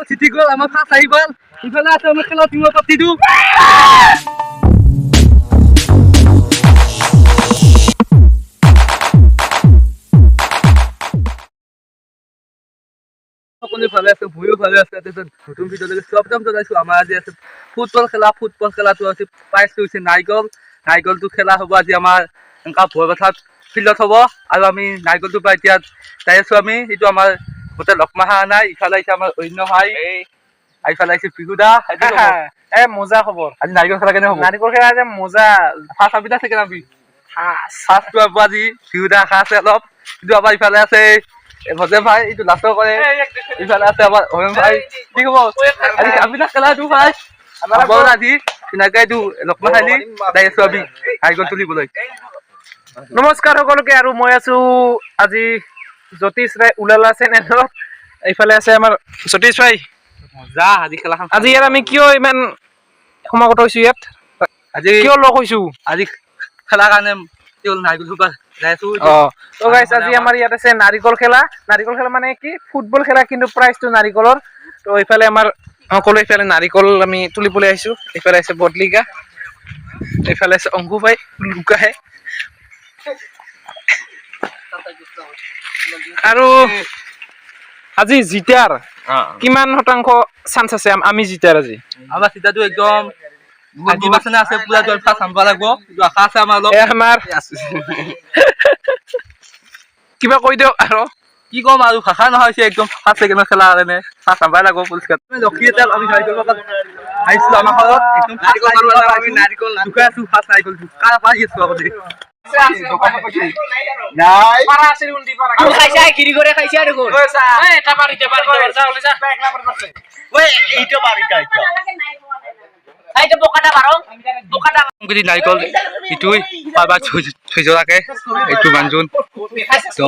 চিঠি গ'ল আমাৰ ফাৰ্ষ্ট আহি গ'ল ইফালে আছে আমাৰ খেলৰ টিমৰ পাতিটো সকলো ভালে আছে ভয়ো ভালে আছে তাৰপিছত নতুন ভিডিঅ'লৈকে স্বাগতম জনাইছোঁ আমাৰ আজি আছে ফুটবল খেলাটো আছে প্ৰাইজটো হৈছে নাৰিকলটো খেলা হ'ব আজি আমাৰ এনেকুৱা বৰপথাৰ ফিল্ডত হ'ব আৰু আমি নাৰিকলটো পৰা এতিয়া যাই আছোঁ আমি এইটো আমাৰ গোটেই লকমাহা নাই ইফালে আহিছে আমাৰ অন্য ভাই ইফালে আহিছে বিহুদা মজা খবৰ আজি নাৰিকল খেলা কেনে হ'ব নাৰিকল খেলা যে মজা ফাৰ্ষ্ট আবিদা থাকে না ফাৰ্ষ্টটো আজি বিহুদা আশা আছে অলপ কিন্তু আমাৰ ইফালে আছে ভজে ভাই এইটো লাষ্টৰ কৰে ইফালে আছে আমাৰ অমেন ভাই কি হ'ব আজি আবিদা খেলাটো ভাই আমাৰ আজি চিনাকি এইটো লকমাহা আলি যাই আছোঁ আমি নাৰিকল তুলিবলৈ নমস্কাৰ সকলোকে আৰু মই আছো আজি জ্যোতিষ ৰায় উলালা চেনেলত এইফালে আছে আমাৰ জ্যোতিষ ভাই মজা আজি খেলাখন আজি ইয়াত আমি কিয় ইমান সমাগত হৈছো ইয়াত আজি কিয় লগ হৈছো আজি খেলাৰ কাৰণে নাৰিকল যাই আছোঁ তো গাইস আজি আমাৰ ইয়াত আছে নাৰিকল খেলা মানে কি ফুটবল খেলা কিন্তু প্ৰাইজটো নাৰিকলৰ তো এইফালে আমাৰ সকলো এইফালে নাৰিকল আমি তুলিবলৈ আহিছো এইফালে আছে বদলিকা এইফালে আছে অংকু ভাই লুকাহে আৰু আজি জিতাৰ কিমান শতাংশ চান্স আছে আমি জিতাৰ আজি আমাৰ চিতাটো একদম 90% আছে পুৰা জল ফাছ আনব লাগিব কিন্তু আশা আছে আমাৰ অলপ আমাৰ কিবা কৈ দিয়ক আৰু কি ক'ম আৰু ভাষা নহয় একদম ফাৰ্ষ্ট ছেকেণ্ডৰ খেলা কাৰণে ফাছ আনবাই লাগিব পুৰস্কাৰ লক্ষী এটা আমি নাৰিকল আহিছিলোঁ আমাৰ ঘৰত একদম আমি নাৰিকল ঢুকাই আছোঁ ফাৰ্ষ্ট নাৰিকলটো কাৰ পাৰি আছোঁ আগতে নাই পাৰা আছিল উন্দি পাৰা আমি খাইছা গিৰি কৰে খাইছা দেখুন এই এটা পাৰি যা ওলে যা এক নাম্বাৰ কৰতে ওই এইটো বাৰিটা এইটো এইটো বোকাটা বাৰো বোকাটা যদি নাৰিকল ইটোই পাবা থৈজৰাকে এইটো বাঞ্জুন তো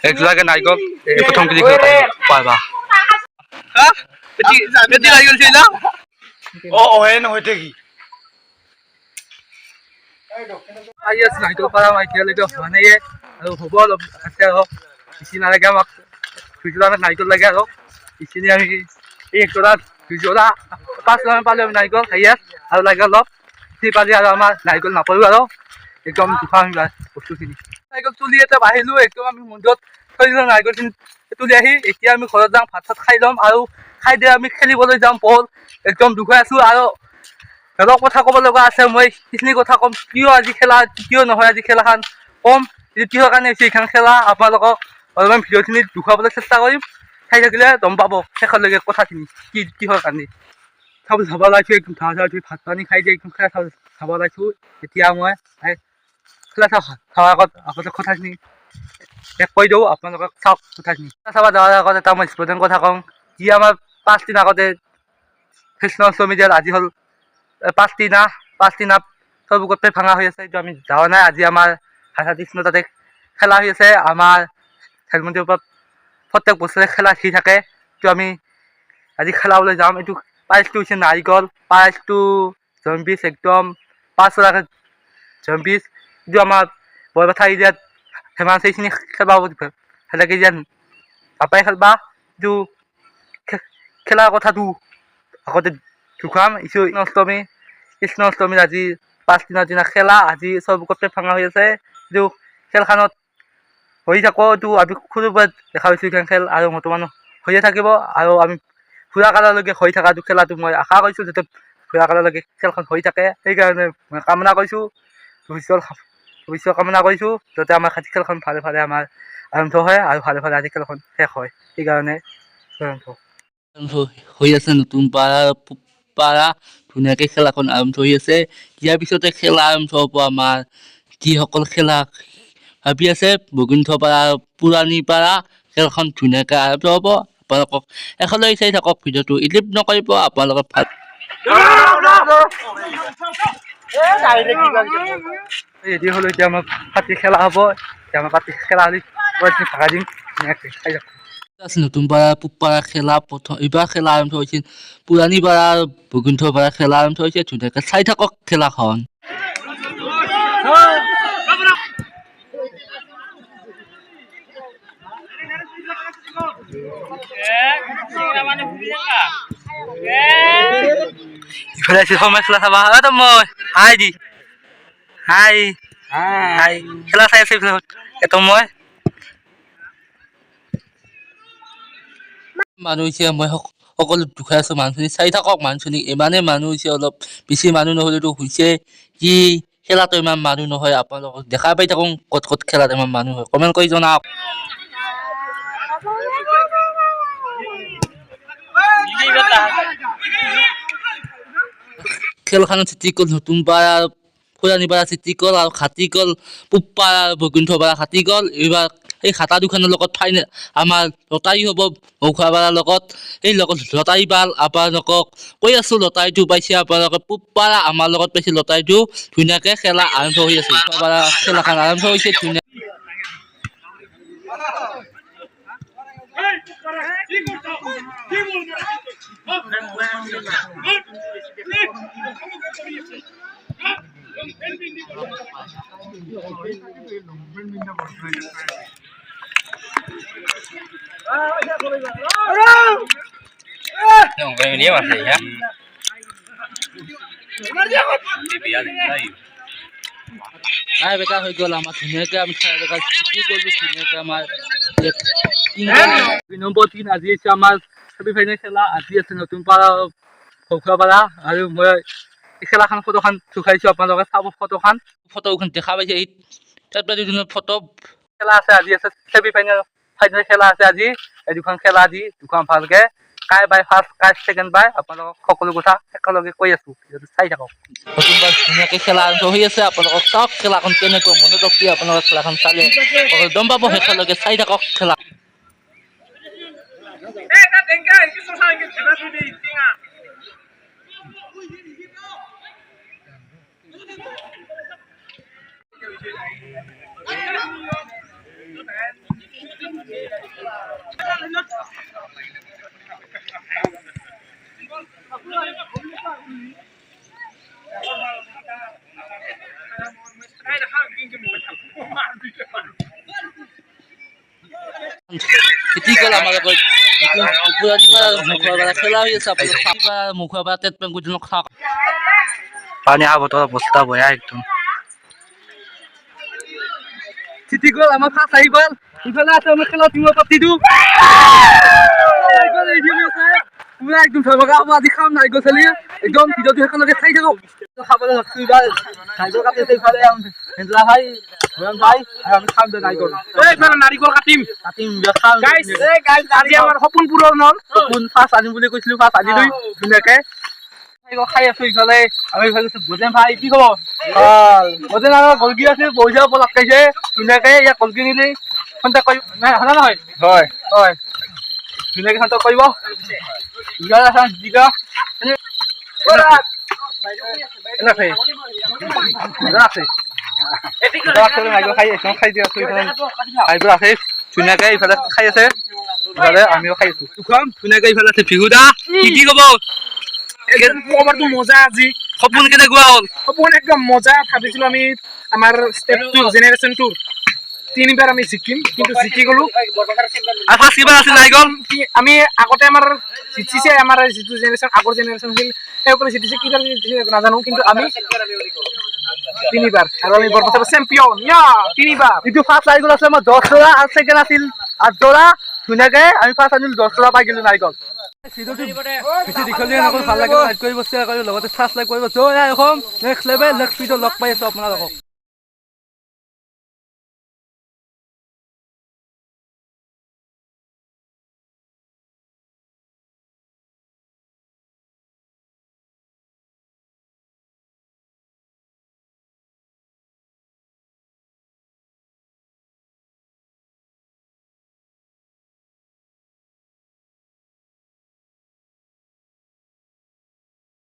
একজোৰাকে নাৰিকল প্ৰথম কেজি পাবা হা এটি নাৰিকল ছিল হেন হইতে কি আহি আছে নাৰিকল পাৰা এতিয়ালৈকে হোৱা নাই আৰু হ'ব অলপ আছে আৰু বেছি নালাগে আমাক দুজোৰা নাৰিকল লাগে আৰু এইখিনি আমি একজোৰা দুজোৰা 5 পালে আমি নাৰিকল হাইয়েষ্ট আৰু লাগে অলপ সেই পালি আৰু আমাৰ নাৰিকল নাপালোঁ আৰু একদম দুখা বস্তুখিনি নাৰিকল তুলি এটা বাঢ়িলোঁ একদম আমি মন্দিৰত থৈ দিলোঁ নাৰিকলখিনি তুলি আহি এতিয়া আমি ঘৰত যাম ভাত চাত খাই ল'ম আৰু খাই দিয়ে আমি খেলিবলৈ যাম বল একদম দুখাই আছোঁ আৰু অলপ কথা ক'ব লগা আছে মই সেইখিনি কথা ক'ম কিয় আজি খেলা কিয় নহয় আজি খেলাখন ক'ম কিহৰ কাৰণে হৈছে এইখন খেলা আপোনালোকক অলপমান ভিডিঅ'খিনি দেখুৱাবলৈ চেষ্টা কৰিম চাই থাকিলে গম পাব শেষলৈকে কথাখিনি কিহৰ কাৰণে চাব চাব লাগিছোঁ একদম ভাত পানী খাই দিয়ে একদম খেলা চাব লাগিছোঁ এতিয়া মই খেলা চাৱাৰ আগতে কথাখিনি কৈ দিওঁ আপোনালোকক চাওক কথাখিনি চাব যোৱাৰ আগত এটা মই ইম্পৰ্টেণ্ট কথা কওঁ যি আমাৰ 5 দিন আগতে কৃষ্ণ অষ্টমী দিয়াত আজি হ'ল 5 দিন চব গোটেই ভাঙা হৈ আছে এইটো আমি যোৱা নাই আজি আমাৰ কৃষ্ণ তাতে খেলা হৈ আছে আমাৰ খেলমন্দিৰৰ ওপৰত প্ৰত্যেক বছৰে খেলা হৈ থাকে এইটো আমি আজি খেলাবলৈ যাম এইটো প্ৰাইজটো হৈছে নাৰিকল প্ৰাইজটো জম্বিছ একদম 5 জম্বিছ এইটো আমাৰ বৰপথাৰ এৰিয়াত ফেমাছ এইখিনি খেলবা সেনেকৈ যেন পাপাই খেলবা এইটো খেলাৰ কথাটো আগতে ঢুকাম কৃষ্ণ অষ্টমীৰ আজি 5 দিনৰ দিনা খেলা আজি চব গোটেই ভাঙা হৈ আছে এইটো খেলখনত হৈ থাকোঁ এইটো আমি সৰুৰ পৰা দেখা পাইছোঁ এইখন খেল আৰু বৰ্তমান হৈয়ে থাকিব আৰু আমি ফুৰা কাললৈকে হৈ থকাটো খেলাটো মই আশা কৰিছোঁ যাতে ফুৰা কাললৈকে খেলখন হৈ থাকে সেইকাৰণে মই কামনা কৰিছোঁ ভৱিষ্যত কামনা কৰিছোঁ যাতে আমাৰ খেলখন ভালে ভালে আমাৰ আৰম্ভ হয় আৰু ভালে ভালে আজি খেলখন শেষ হয় সেইকাৰণে হৈ আছে নতুন পাৰা ধুনীয়াকৈ খেলাখন আৰম্ভ হৈ আছে ইয়াৰ পিছতে খেলা আৰম্ভ হ'ব আমাৰ যিসকল খেলা ভাবি আছে বৈকুণ্ঠপাৰা পুৰণি পাৰা খেলখন ধুনীয়াকৈ আৰম্ভ হ'ব আপোনালোকক এখনলৈ চাই থাকক ভিডিঅ'টো ইলিপ নকৰিব আপোনালোকৰ ভাল ৰেডি হ'লোঁ এতিয়া আমাৰ পাতি খেলা হ'ব এতিয়া আমাৰ পাতি খেলা হ'লে ভাগা দিম ধুনীয়াকৈ খাই যাম নতুন পাৰা খেলা প্ৰথম এইবাৰ খেলা আৰম্ভ হৈছিল পুৰণি পাৰা বৈকুণ্ঠপাৰা খেলা আৰম্ভ হৈছে ধুনীয়াকৈ চাই থাকক খেলাখন ইফালে আছে সময় খেলা চাবা তো মই হাই দি হাই হাই খেলা চাই আছে ইফালে এতো মই মানুহ হৈছে মই সকলো দুখাই আছো মানুহখিনি চাই থাকক মানুহখিনি ইমানেই মানুহ হৈছে অলপ বেছি মানুহ নহ'লেতো হৈছে কি খেলাটো ইমান মানুহ নহয় আপোনালোকক দেখা পাই থাকোঁ ক'ত ক'ত খেলাত ইমান মানুহ হয় কমেণ্ট কৰি জনাওক খেলখনত চিটি গ'ল নতুনপাৰা ফুৰানীপাৰা চিটি গ'ল আৰু খাটি গ'ল পূবপাৰা বৈকুণ্ঠপাৰা খাটি গ'ল এইবাৰ এই খাটা দুখনৰ লগত ফাইনেল আমাৰ লটাৰী হ'ব মৌখুৱাপাৰাৰ লগত এই লগত লটাৰী পাল আপোনালোকক কৈ আছোঁ লটাৰীটো পাইছে আপোনালোকে পূবপাৰা আমাৰ লগত পাইছে লটাৰীটো ধুনীয়াকৈ খেলা আৰম্ভ হৈ আছে মৌখুৱাপাৰা খেলাখন আৰম্ভ হৈছে ধুনীয়া বেকাৰ হৈ গ'ল আমাৰ ধুনীয়াকৈ আমি খেলা বেকাৰ ছুটি কৰিলোঁ ধুনীয়াকৈ আমাৰ নম্বৰ 3 আজি আছে আমাৰ ছেমি ফাইনেল খেলা আজি আছে নতুনপাৰা মৌখুৱাপাৰা আৰু মই এই খেলাখন ফটোখন দেখুৱাইছোঁ আপোনালোকে চাব ফটোখন দেখা পাইছে এই তাত ফটো খেলা আছে আজি আছে ছেমি ফাইনেল খেলা আছে আজি এই দুখন খেলা আজি দুখন ভালকে কাই বাই ফাৰ্ষ্ট কাই ছেকেণ্ড বাই আপোনালোকক সকলো কথা একেলগে কৈ আছোঁ চাই থাকক নতুনবাৰ ধুনীয়াকৈ খেলা আৰম্ভ হৈ আছে আপোনালোকক চাওক খেলাখন কেনেকৈ মনোযোগ দি আপোনালোকে খেলাখন চালে গম পাব শেষলৈকে চাই থাকক খেলা খেতি গ'ল আমাৰ লগত মুখুৱাপাৰা খেলা হৈ আছে আপোনালোক মুখুৱাপাৰা টেট বেংক খাওক পানী আহ বতল অৱস্থা বয়া একদম চিটি গ'ল আমাৰ ফাৰ্ষ্ট আহি গ'ল ইফালে আছে আমাৰ খেলা টিমৰ পাতিটো পুৰা একদম ধৰবগা হ'ব আজি খাম নাই গ'ল চালি একদম ভিডিঅ'টো একেলগে চাই থাকক খাবলৈ লাগছোঁ এইবাৰ নাৰিকল কাটিছে ইফালে হেন্দলা ভাই ভাই আমি খাম দে নাৰিকল নাৰিকল কাটিম আজি আমাৰ সপোন পূৰণ হ'ল সপোন ফাৰ্ষ্ট আনিম বুলি কৈছিলোঁ ফাৰ্ষ্ট আনি লৈ ধুনীয়াকৈ খাই আছোঁ ইফালে আমি ইফালে ভোজেন ভাই কি খবৰ ভোজেন আৰু গলকি আছে পইচা ওপৰত লটকাইছে ধুনীয়াকৈ ইয়াক গলকি নিলি কণ্টেক্ট কৰিব নাই হয় নহয় হয় হয় ধুনীয়াকৈ কণ্টেক্ট কৰিব ধুনীয়াকৈ ইফালে খাই আছে ইফালে আমিও খাই আছো ধুনীয়াকৈ ইফালে আছে ভিহুদা কি কব খবৰটো মজা আজি সপোন কেনেকুৱা হ'ল সপোন একদম মজা ভাবিছিলো আমি আমাৰ ষ্টেপ টু জেনেৰেশ্যন টুৰ 3বাৰ আমি জিকিম কিন্তু জিকি গলো আৰু ফাৰ্ষ্ট কিবা আছিল নাৰিকল আমি আগতে আমাৰ জিতিছে আমাৰ যিটো জেনেৰেশ্যন আগৰ জেনেৰেশ্যন আছিল সেইসকলে জিতিছে কিবা জিতিছে নাজানো কিন্তু আমি 3বাৰ আৰু আমি বৰপথাৰ চেম্পিয়ন 3বাৰ যিটো ফাৰ্ষ্ট নাৰিকল আছে আমাৰ 10 টকা আৰু ছেকেণ্ড আছিল 8 টকা ধুনীয়াকৈ আমি ফাৰ্ষ্ট আনিলো 10 টকা পাই গ'লো নাৰিকল বেছি দীঘলীয়া নকৰোঁ ভাল লাগে লাইক কৰিব শ্বেয়াৰ কৰিব লগতে ছাবস্ক্ৰাইব কৰিব জয় আই Assam next level next video' লগ পাই আছোঁ আপোনালোকক